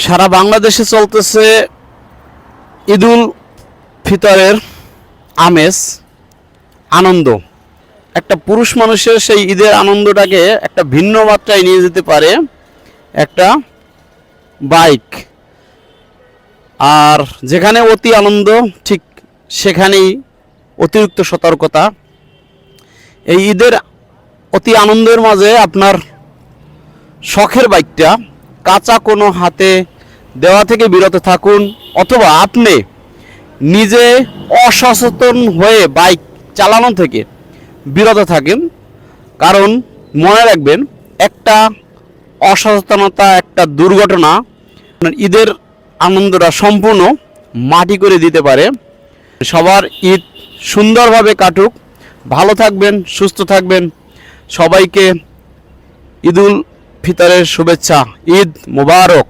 সারা বাংলাদেশে চলতেছে ঈদুল ফিতরের আমেজ, আনন্দ। একটা পুরুষ মানুষের সেই ঈদের আনন্দটাকে একটা ভিন্ন মাত্রায় নিয়ে যেতে পারে একটা বাইক। আর যেখানে অতি আনন্দ, ঠিক সেখানেই অতিরিক্ত সতর্কতা। এই ঈদের অতি আনন্দের মাঝে আপনার শখের বাইকটা কাঁচা কোনো হাতে দেওয়া থেকে বিরত থাকুন, অথবা আপনি নিজে অসচেতন হয়ে বাইক চালানো থেকে বিরত থাকেন। কারণ মনে রাখবেন, একটা অসচেতনতা, একটা দুর্ঘটনা আপনার ঈদের আনন্দটা সম্পূর্ণ মাটি করে দিতে পারে। সবার ঈদ সুন্দরভাবে কাটুক, ভালো থাকবেন, সুস্থ থাকবেন। সবাইকে ঈদুল ফিতরের শুভেচ্ছা। ঈদ মোবারক।